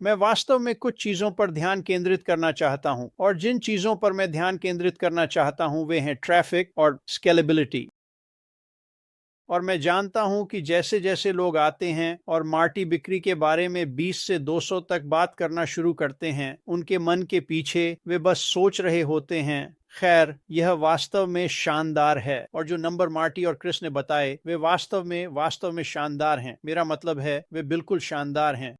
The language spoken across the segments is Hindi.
मैं वास्तव में कुछ चीजों पर ध्यान केंद्रित करना चाहता हूं, और जिन चीजों पर मैं ध्यान केंद्रित करना चाहता हूं वे हैं ट्रैफिक और स्केलेबिलिटी। और मैं जानता हूं कि जैसे जैसे लोग आते हैं और मार्टी बिक्री के बारे में 20 से 200 तक बात करना शुरू करते हैं, उनके मन के पीछे वे बस सोच रहे होते हैं। खैर, यह वास्तव में शानदार है, और जो नंबर मार्टी और क्रिस ने बताए वे वास्तव में शानदार हैं। मेरा मतलब है वे बिल्कुल शानदार हैं,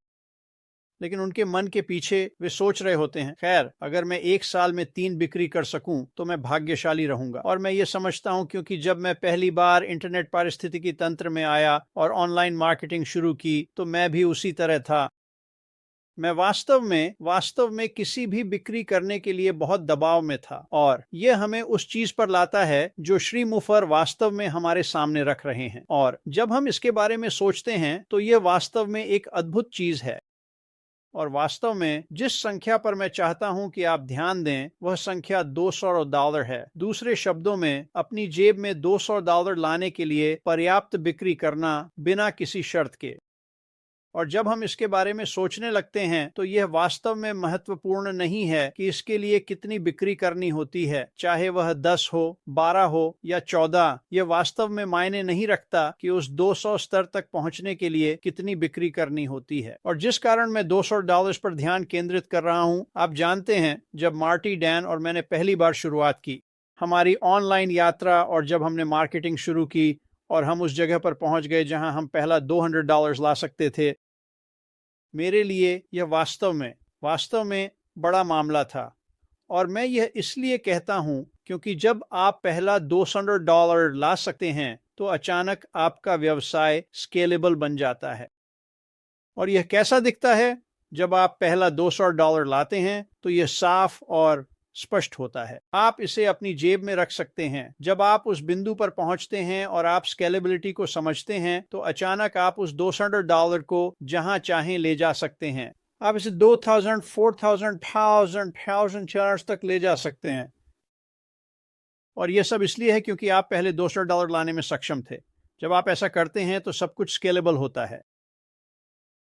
लेकिन उनके मन के पीछे वे सोच रहे होते हैं, खैर अगर मैं 1 साल में 3 बिक्री कर सकूं तो मैं भाग्यशाली रहूंगा। और मैं ये समझता हूं क्योंकि जब मैं पहली बार इंटरनेट पारिस्थितिकी तंत्र में आया और ऑनलाइन मार्केटिंग शुरू की तो मैं भी उसी तरह था। मैं वास्तव में किसी भी बिक्री करने के लिए बहुत दबाव में था, और यह हमें उस चीज पर लाता है जो श्री मुफर वास्तव में हमारे सामने रख रहे हैं। और जब हम इसके बारे में सोचते हैं तो यह वास्तव में एक अद्भुत चीज है। और वास्तव में जिस संख्या पर मैं चाहता हूं कि आप ध्यान दें वह संख्या $200 है। दूसरे शब्दों में, अपनी जेब में $200 लाने के लिए पर्याप्त बिक्री करना बिना किसी शर्त के। और जब हम इसके बारे में सोचने लगते हैं तो यह वास्तव में महत्वपूर्ण नहीं है कि इसके लिए कितनी बिक्री करनी होती है, चाहे वह 10 हो, 12 हो या 14। यह वास्तव में मायने नहीं रखता कि उस 200 स्तर तक पहुंचने के लिए कितनी बिक्री करनी होती है। और जिस कारण मैं $200 पर ध्यान केंद्रित कर रहा हूं, आप जानते हैं, जब मार्टी, डैन और मैंने पहली बार शुरुआत की, हमारी ऑनलाइन यात्रा, और जब हमने मार्केटिंग शुरू की और हम उस जगह पर पहुंच गए जहां हम पहला $200 ला सकते थे, मेरे लिए यह वास्तव में बड़ा मामला था। और मैं यह इसलिए कहता हूं क्योंकि जब आप पहला $200 ला सकते हैं तो अचानक आपका व्यवसाय स्केलेबल बन जाता है। और यह कैसा दिखता है? जब आप पहला $200 लाते हैं तो यह साफ और स्पष्ट होता है। आप इसे अपनी जेब में रख सकते हैं। जब आप उस बिंदु पर पहुंचते हैं और आप स्केलेबिलिटी को समझते हैं तो अचानक आप उस $200 को जहां चाहें ले जा सकते हैं। आप इसे 2000, 4000, 1000 चैनल्स तक ले जा सकते हैं। और यह सब इसलिए है क्योंकि आप पहले $200 लाने में सक्षम थे। जब आप ऐसा करते हैं तो सब कुछ स्केलेबल होता है।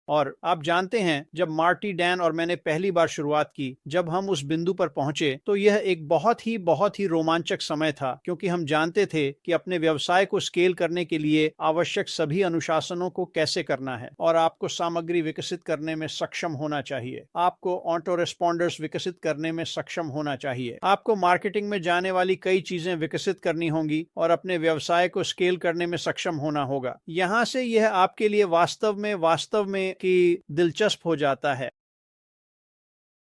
और आप जानते हैं, जब मार्टी, डैन और मैंने पहली बार शुरुआत की, जब हम उस बिंदु पर पहुंचे तो यह एक बहुत ही रोमांचक समय था, क्योंकि हम जानते थे कि अपने व्यवसाय को स्केल करने के लिए आवश्यक सभी अनुशासनों को कैसे करना है। और आपको सामग्री विकसित करने में सक्षम होना चाहिए, आपको ऑटो रेस्पॉन्डर्स विकसित करने में सक्षम होना चाहिए, आपको मार्केटिंग में जाने वाली कई चीजें विकसित करनी होंगी और अपने व्यवसाय को स्केल करने में सक्षम होना होगा। यहां से यह आपके लिए वास्तव में कि दिलचस्प हो जाता है।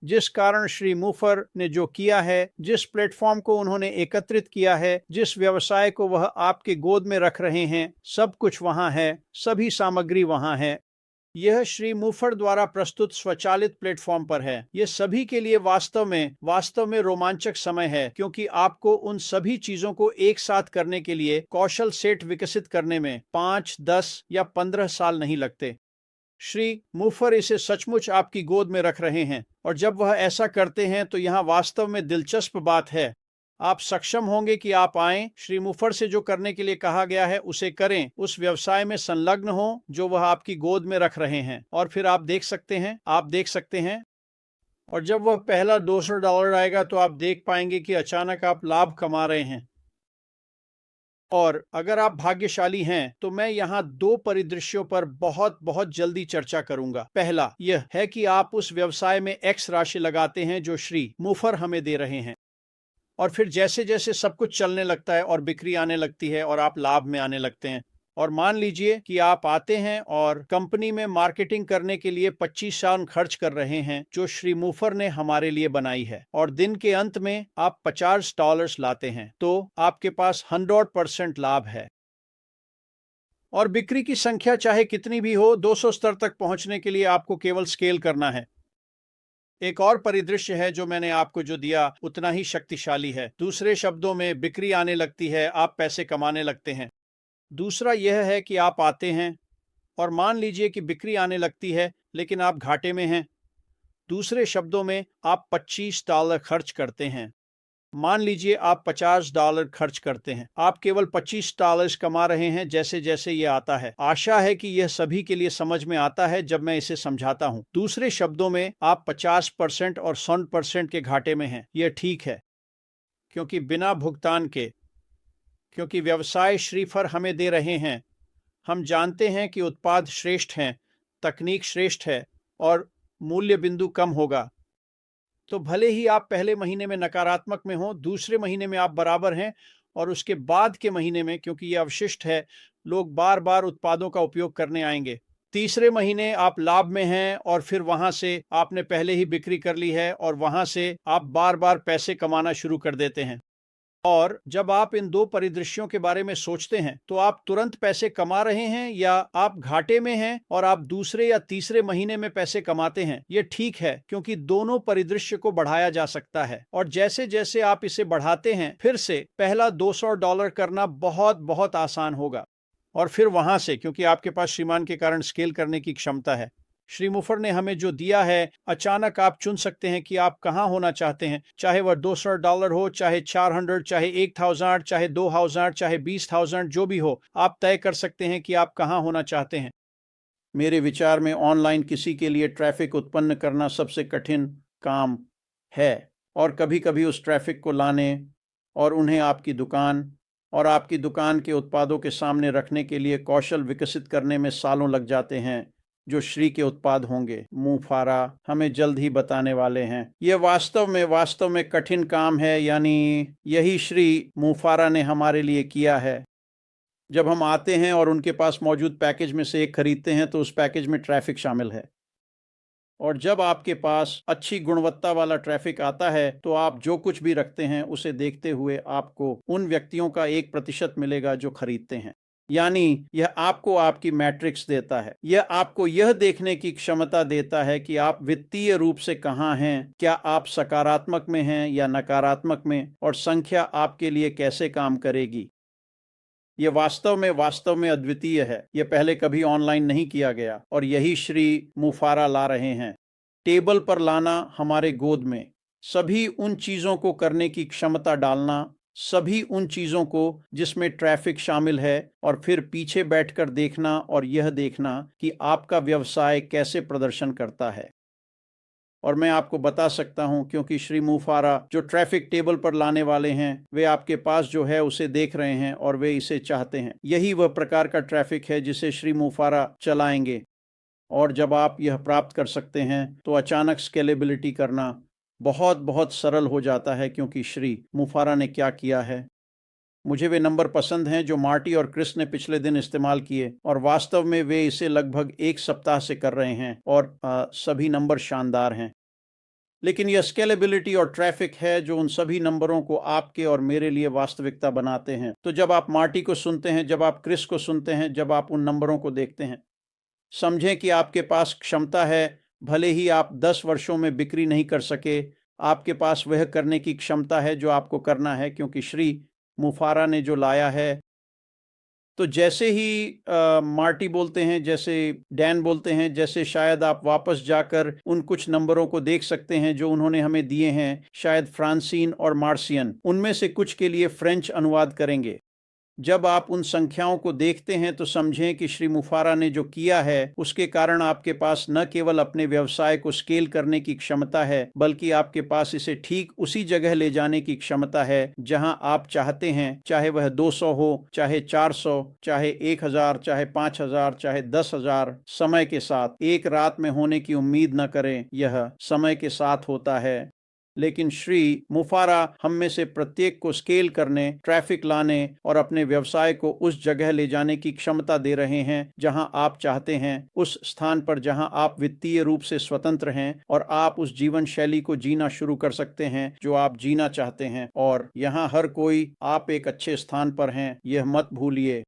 जिस कारण श्री मुफर ने जो किया है, जिस प्लेटफॉर्म को उन्होंने एकत्रित किया है, जिस व्यवसाय को वह आपके गोद में रख रहे हैं, सब कुछ वहां है, सभी सामग्री वहां है। यह श्री मुफर द्वारा प्रस्तुत स्वचालित प्लेटफॉर्म पर है। यह सभी के लिए वास्तव में रोमांचक समय है, क्योंकि आपको उन सभी चीजों को एक साथ करने के लिए कौशल सेट विकसित करने में 5, 10 या 15 साल नहीं लगते। श्री मुफर इसे सचमुच आपकी गोद में रख रहे हैं, और जब वह ऐसा करते हैं तो यहाँ वास्तव में दिलचस्प बात है, आप सक्षम होंगे कि आप आएं, श्री मुफर से जो करने के लिए कहा गया है उसे करें, उस व्यवसाय में संलग्न हो जो वह आपकी गोद में रख रहे हैं, और फिर आप देख सकते हैं। और जब वह पहला $200 आएगा तो आप देख पाएंगे कि अचानक आप लाभ कमा रहे हैं। और अगर आप भाग्यशाली हैं तो मैं यहाँ 2 परिदृश्यों पर बहुत जल्दी चर्चा करूंगा। पहला यह है कि आप उस व्यवसाय में X राशि लगाते हैं जो श्री मुफर हमें दे रहे हैं, और फिर जैसे जैसे सब कुछ चलने लगता है और बिक्री आने लगती है और आप लाभ में आने लगते हैं, और मान लीजिए कि आप आते हैं और कंपनी में मार्केटिंग करने के लिए 25 साल खर्च कर रहे हैं जो श्री मुफर ने हमारे लिए बनाई है, और दिन के अंत में आप $50 लाते हैं, तो आपके पास 100% लाभ है। और बिक्री की संख्या चाहे कितनी भी हो, 200 स्तर तक पहुंचने के लिए आपको केवल स्केल करना है। एक और परिदृश्य है जो मैंने आपको जो दिया उतना ही शक्तिशाली है। दूसरे शब्दों में, बिक्री आने लगती है, आप पैसे कमाने लगते हैं। दूसरा यह है कि आप आते हैं और मान लीजिए कि बिक्री आने लगती है लेकिन आप घाटे में हैं। दूसरे शब्दों में, आप $25 खर्च करते हैं मान लीजिए आप $50 खर्च करते हैं, आप केवल $25 कमा रहे हैं जैसे जैसे ये आता है। आशा है कि यह सभी के लिए समझ में आता है जब मैं इसे समझाता हूं। दूसरे शब्दों में आप 50% और 100% के घाटे में हैं। यह ठीक है, क्योंकि बिना भुगतान के, क्योंकि व्यवसाय श्रीफर हमें दे रहे हैं। हम जानते हैं कि उत्पाद श्रेष्ठ हैं, तकनीक श्रेष्ठ है और मूल्य बिंदु कम होगा। तो भले ही आप पहले महीने में नकारात्मक में हो, दूसरे महीने में आप बराबर हैं और उसके बाद के महीने में, क्योंकि ये अवशिष्ट है, लोग बार बार उत्पादों का उपयोग करने आएंगे। तीसरे महीने आप लाभ में हैं और फिर वहां से आपने पहले ही बिक्री कर ली है और वहां से आप बार बार पैसे कमाना शुरू कर देते हैं। और जब आप इन दो परिदृश्यों के बारे में सोचते हैं तो आप तुरंत पैसे कमा रहे हैं या आप घाटे में हैं और आप दूसरे या तीसरे महीने में पैसे कमाते हैं। ये ठीक है, क्योंकि दोनों परिदृश्य को बढ़ाया जा सकता है और जैसे जैसे आप इसे बढ़ाते हैं, फिर से पहला $200 करना बहुत बहुत आसान होगा और फिर वहां से, क्योंकि आपके पास श्रीमान के कारण स्केल करने की क्षमता है। श्री मुफर ने हमें जो दिया है, अचानक आप चुन सकते हैं कि आप कहां होना चाहते हैं, चाहे वह $200 हो, चाहे 400, चाहे 1000, चाहे 2000, चाहे 20,000, जो भी हो, आप तय कर सकते हैं कि आप कहां होना चाहते हैं। मेरे विचार में ऑनलाइन किसी के लिए ट्रैफिक उत्पन्न करना सबसे कठिन काम है और कभी कभी उस ट्रैफिक को लाने और उन्हें आपकी दुकान और आपकी दुकान के उत्पादों के सामने रखने के लिए कौशल विकसित करने में सालों लग जाते हैं, जो श्री के उत्पाद होंगे। मुफारा हमें जल्द ही बताने वाले हैं। यह वास्तव में कठिन काम है, यानी यही श्री मुफारा ने हमारे लिए किया है। जब हम आते हैं और उनके पास मौजूद पैकेज में से एक खरीदते हैं तो उस पैकेज में ट्रैफिक शामिल है, और जब आपके पास अच्छी गुणवत्ता वाला ट्रैफिक आता है तो आप जो कुछ भी रखते हैं उसे देखते हुए आपको उन व्यक्तियों का 1% मिलेगा जो खरीदते हैं। यानी यह आपको आपकी मैट्रिक्स देता है। यह आपको यह देखने की क्षमता देता है कि आप वित्तीय रूप से कहाँ हैं, क्या आप सकारात्मक में हैं या नकारात्मक में, और संख्या आपके लिए कैसे काम करेगी। यह वास्तव में अद्वितीय है। यह पहले कभी ऑनलाइन नहीं किया गया और यही श्री मुफारा ला रहे हैं। टेबल पर लाना हमारे गोद में, सभी उन चीज़ों को करने की क्षमता डालना, सभी उन चीज़ों को जिसमें ट्रैफिक शामिल है, और फिर पीछे बैठकर देखना और यह देखना कि आपका व्यवसाय कैसे प्रदर्शन करता है। और मैं आपको बता सकता हूं, क्योंकि श्री मुफारा जो ट्रैफिक टेबल पर लाने वाले हैं, वे आपके पास जो है उसे देख रहे हैं और वे इसे चाहते हैं। यही वह प्रकार का ट्रैफिक है जिसे श्री मुफारा चलाएंगे। और जब आप यह प्राप्त कर सकते हैं तो अचानक स्केलेबिलिटी करना बहुत बहुत सरल हो जाता है, क्योंकि श्री मुफारा ने क्या किया है। मुझे वे नंबर पसंद हैं जो मार्टी और क्रिस ने पिछले दिन इस्तेमाल किए, और वास्तव में वे इसे लगभग 1 सप्ताह से कर रहे हैं और सभी नंबर शानदार हैं। लेकिन यह स्केलेबिलिटी और ट्रैफिक है जो उन सभी नंबरों को आपके और मेरे लिए वास्तविकता बनाते हैं। तो जब आप मार्टी को सुनते हैं, जब आप क्रिस को सुनते हैं, जब आप उन नंबरों को देखते हैं, समझें कि आपके पास क्षमता है। भले ही आप 10 वर्षों में बिक्री नहीं कर सके, आपके पास वह करने की क्षमता है जो आपको करना है, क्योंकि श्री मुफारा ने जो लाया है। तो जैसे ही मार्टी बोलते हैं, जैसे डैन बोलते हैं, जैसे शायद आप वापस जाकर उन कुछ नंबरों को देख सकते हैं जो उन्होंने हमें दिए हैं, शायद फ्रांसीन और मार्सियन उनमें से कुछ के लिए फ्रेंच अनुवाद करेंगे। जब आप उन संख्याओं को देखते हैं तो समझें कि श्री मुफारा ने जो किया है उसके कारण आपके पास न केवल अपने व्यवसाय को स्केल करने की क्षमता है, बल्कि आपके पास इसे ठीक उसी जगह ले जाने की क्षमता है जहां आप चाहते हैं, चाहे वह 200 हो, चाहे 400, चाहे 1000, चाहे 5000, चाहे 10,000। समय के साथ एक रात में होने की उम्मीद न करें, यह समय के साथ होता है। लेकिन श्री मुफारा हम में से प्रत्येक को स्केल करने, ट्रैफिक लाने और अपने व्यवसाय को उस जगह ले जाने की क्षमता दे रहे हैं जहां आप चाहते हैं, उस स्थान पर जहां आप वित्तीय रूप से स्वतंत्र हैं और आप उस जीवन शैली को जीना शुरू कर सकते हैं जो आप जीना चाहते हैं। और यहां हर कोई, आप एक अच्छे स्थान पर हैं, यह मत भूलिए।